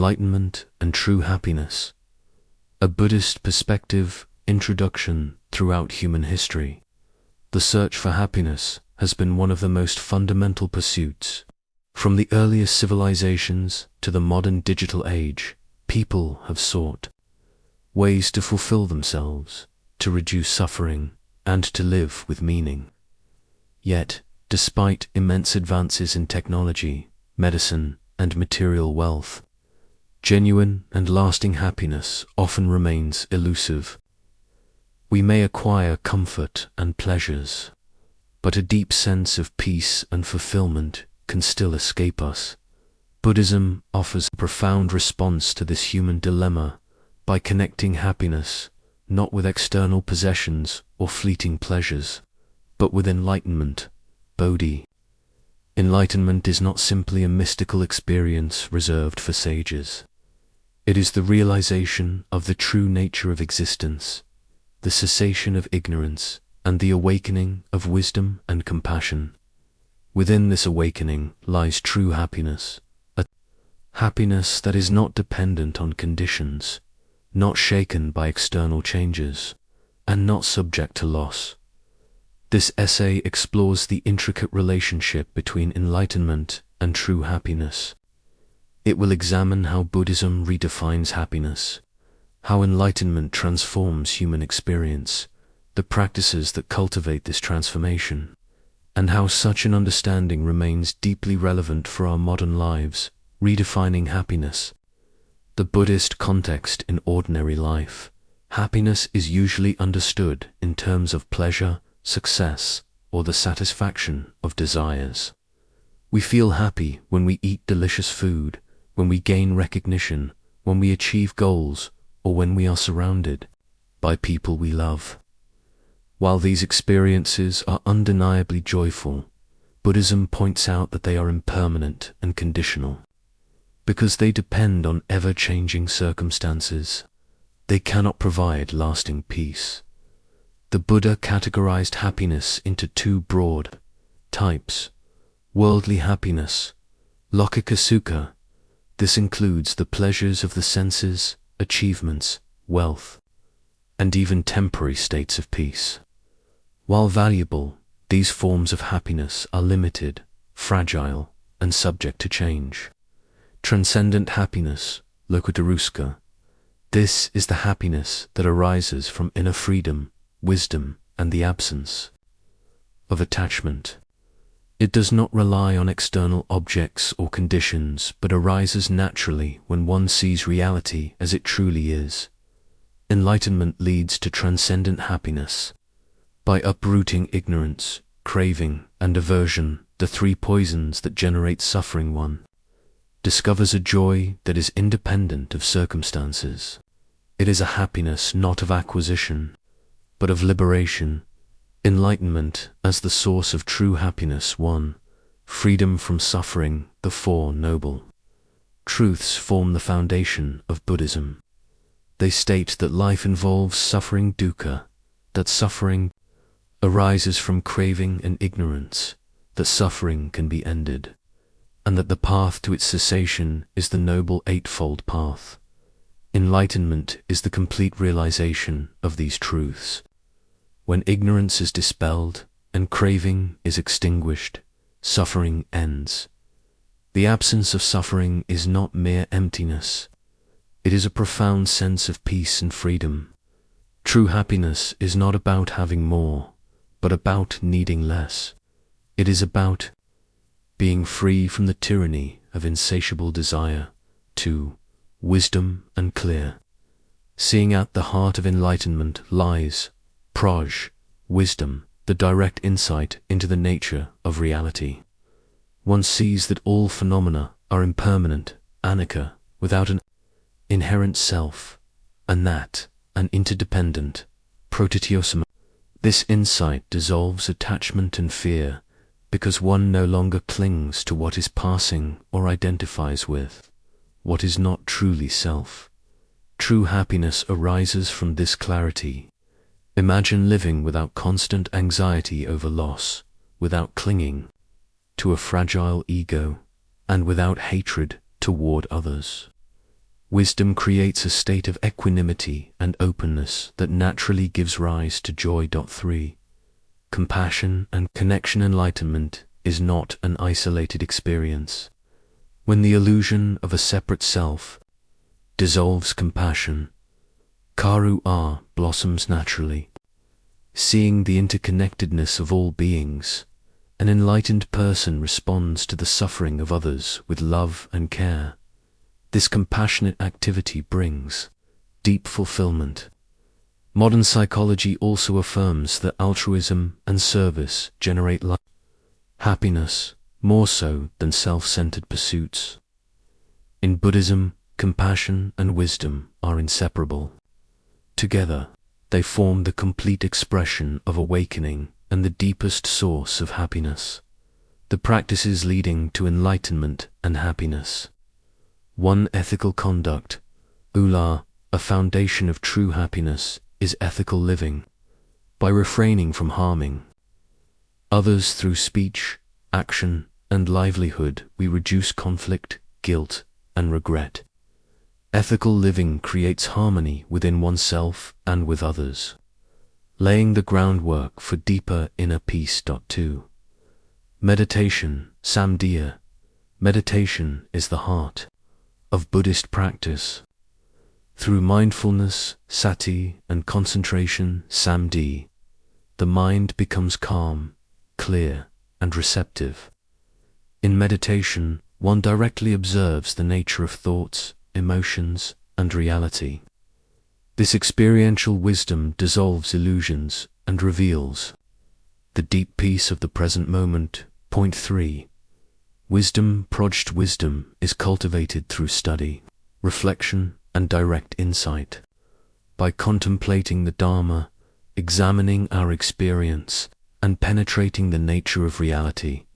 Enlightenment and True Happiness, a Buddhist perspective introduction throughout human history. The search for happiness has been one of the most fundamental pursuits. From the earliest civilizations to the modern digital age, people have sought ways to fulfill themselves, to reduce suffering, and to live with meaning. Yet, despite immense advances in technology, medicine, and material wealth, genuine and lasting happiness often remains elusive. We may acquire comfort and pleasures, but a deep sense of peace and fulfillment can still escape us. Buddhism offers a profound response to this human dilemma by connecting happiness not with external possessions or fleeting pleasures, but with enlightenment, bodhi. Enlightenment is not simply a mystical experience reserved for sages. It is the realization of the true nature of existence, the cessation of ignorance, and the awakening of wisdom and compassion. Within this awakening lies true happiness, a happiness that is not dependent on conditions, not shaken by external changes, and not subject to loss. This essay explores the intricate relationship between enlightenment and true happiness. It will examine how Buddhism redefines happiness, how enlightenment transforms human experience, the practices that cultivate this transformation, and how such an understanding remains deeply relevant for our modern lives, redefining happiness. The Buddhist context in ordinary life. Happiness is usually understood in terms of pleasure, success, or the satisfaction of desires. We feel happy when we eat delicious food, when we gain recognition, when we achieve goals, or when we are surrounded by people we love. While these experiences are undeniably joyful, Buddhism points out that they are impermanent and conditional. Because they depend on ever-changing circumstances, they cannot provide lasting peace. The Buddha categorized happiness into two broad types: worldly happiness, lokika sukha. This includes the pleasures of the senses, achievements, wealth, and even temporary states of peace. While valuable, these forms of happiness are limited, fragile, and subject to change. Transcendent happiness, lokutaruska. This is the happiness that arises from inner freedom, wisdom, and the absence of attachment. It does not rely on external objects or conditions, but arises naturally when one sees reality as it truly is. Enlightenment leads to transcendent happiness. By uprooting ignorance, craving, and aversion, the three poisons that generate suffering, one discovers a joy that is independent of circumstances. It is a happiness not of acquisition, but of liberation. Enlightenment as the source of true happiness. 1. Freedom from suffering. The Four Noble Truths form the foundation of Buddhism. They state that life involves suffering, dukkha, that suffering arises from craving and ignorance, that suffering can be ended, and that the path to its cessation is the Noble Eightfold Path. Enlightenment is the complete realization of these truths. When ignorance is dispelled and craving is extinguished, suffering ends. The absence of suffering is not mere emptiness. It is a profound sense of peace and freedom. True happiness is not about having more, but about needing less. It is about being free from the tyranny of insatiable desire. 2. Wisdom and clear. Seeing at the heart of enlightenment lies prajna, wisdom, the direct insight into the nature of reality. One sees that all phenomena are impermanent, anicca, without an inherent self, and that, an interdependent, protityosama. This insight dissolves attachment and fear, because one no longer clings to what is passing or identifies with what is not truly self. True happiness arises from this clarity. Imagine living without constant anxiety over loss, without clinging to a fragile ego, and without hatred toward others. Wisdom creates a state of equanimity and openness that naturally gives rise to joy. 3. Compassion and connection. Enlightenment is not an isolated experience. When the illusion of a separate self dissolves, compassion, karu blossoms naturally. Seeing the interconnectedness of all beings, an enlightened person responds to the suffering of others with love and care. This compassionate activity brings deep fulfillment. Modern psychology also affirms that altruism and service generate happiness more so than self-centered pursuits. In Buddhism, compassion and wisdom are inseparable. Together, they form the complete expression of awakening and the deepest source of happiness. The practices leading to enlightenment and happiness. 1. Ethical conduct. A foundation of true happiness is ethical living. By refraining from harming others through speech, action, and livelihood, we reduce conflict, guilt, and regret. Ethical living creates harmony within oneself and with others, laying the groundwork for deeper inner peace. 2. Meditation, samdhya. Meditation is the heart of Buddhist practice. Through mindfulness, sati, and concentration, samadhi, the mind becomes calm, clear, and receptive. In meditation, one directly observes the nature of thoughts, emotions, and reality. This experiential wisdom dissolves illusions and reveals the deep peace of the present moment. 3. Wisdom. Project wisdom is cultivated through study, reflection, and direct insight. By contemplating the Dharma, examining our experience, and penetrating the nature of reality,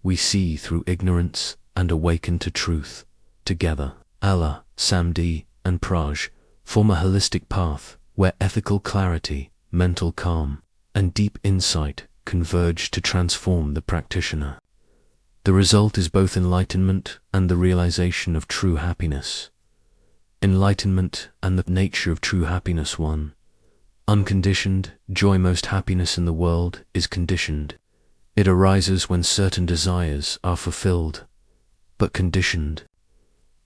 we see through ignorance and awaken to truth. Together, Allah, samadhi, and praj form a holistic path where ethical clarity, mental calm, and deep insight converge to transform the practitioner. The result is both enlightenment and the realization of true happiness. Enlightenment and the nature of true happiness. 1. Unconditioned joy. Most happiness in the world is conditioned. It arises when certain desires are fulfilled, but conditioned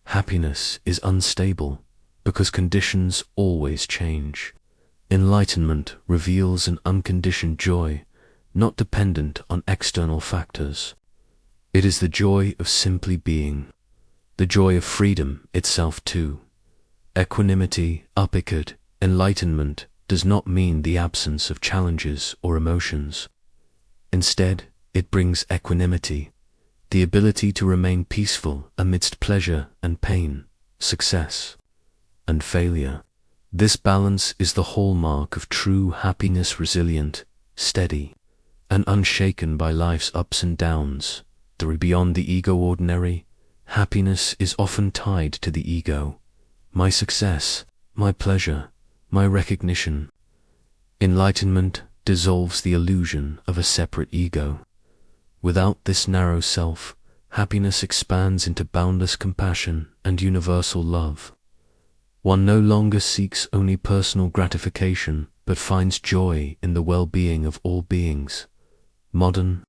happiness is unstable because conditions always change. Enlightenment reveals an unconditioned joy, not dependent on external factors. It is the joy of simply being, the joy of freedom itself too. Equanimity, upikut, enlightenment does not mean the absence of challenges or emotions. Instead, it brings equanimity, the ability to remain peaceful amidst pleasure and pain, success and failure. This balance is the hallmark of true happiness, resilient, steady, and unshaken by life's ups and downs. Beyond the ego. Ordinary happiness is often tied to the ego. My success, my pleasure, my recognition. Enlightenment dissolves the illusion of a separate ego. Without this narrow self, happiness expands into boundless compassion and universal love. One no longer seeks only personal gratification, but finds joy in the well-being of all beings. Modern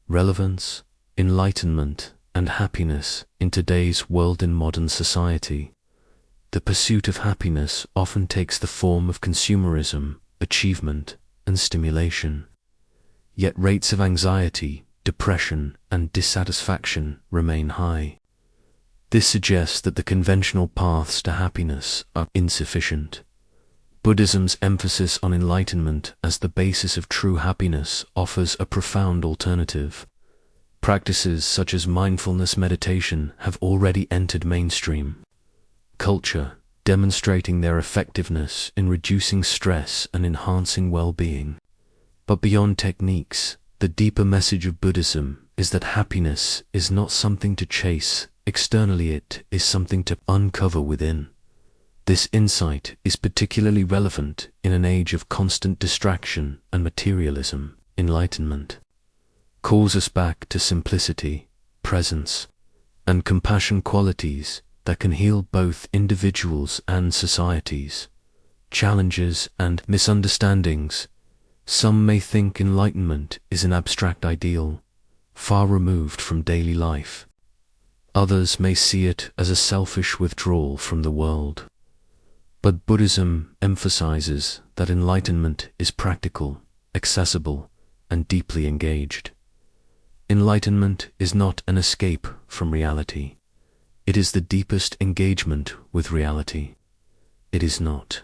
relevance, enlightenment, and happiness in today's world. In modern society, the pursuit of happiness often takes the form of consumerism, achievement, and stimulation. Yet rates of anxiety, depression, and dissatisfaction remain high. This suggests that the conventional paths to happiness are insufficient. Buddhism's emphasis on enlightenment as the basis of true happiness offers a profound alternative. Practices such as mindfulness meditation have already entered mainstream culture, demonstrating their effectiveness in reducing stress and enhancing well-being. But beyond techniques, the deeper message of Buddhism is that happiness is not something to chase externally, it is something to uncover within. This insight is particularly relevant in an age of constant distraction and materialism. Enlightenment calls us back to simplicity, presence, and compassion, qualities that can heal both individuals and societies. Challenges and misunderstandings. Some may think enlightenment is an abstract ideal, far removed from daily life. Others may see it as a selfish withdrawal from the world. But Buddhism emphasizes that enlightenment is practical, accessible, and deeply engaged. Enlightenment is not an escape from reality. It is the deepest engagement with reality. It is not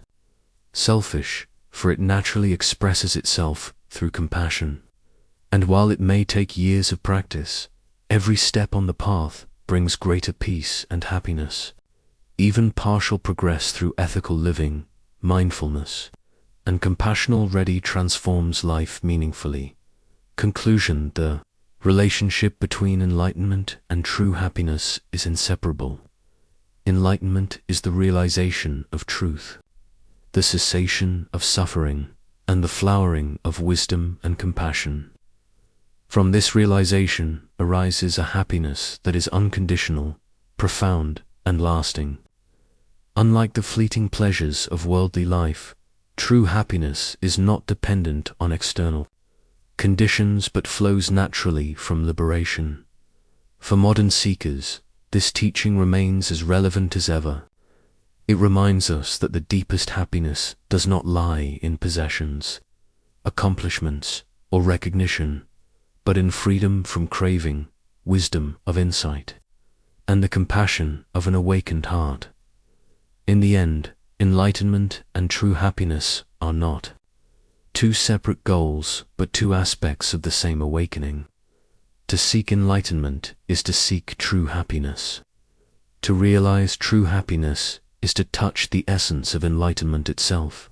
selfish, for it naturally expresses itself through compassion. And while it may take years of practice, every step on the path brings greater peace and happiness. Even partial progress through ethical living, mindfulness, and compassion already transforms life meaningfully. Conclusion: the relationship between enlightenment and true happiness is inseparable. Enlightenment is the realization of truth, the cessation of suffering, and the flowering of wisdom and compassion. From this realization arises a happiness that is unconditional, profound, and lasting. Unlike the fleeting pleasures of worldly life, true happiness is not dependent on external conditions but flows naturally from liberation. For modern seekers, this teaching remains as relevant as ever. It reminds us that the deepest happiness does not lie in possessions, accomplishments, or recognition, but in freedom from craving, wisdom of insight, and the compassion of an awakened heart. In the end, enlightenment and true happiness are not two separate goals, but two aspects of the same awakening. To seek enlightenment is to seek true happiness. To realize true happiness is to touch the essence of enlightenment itself.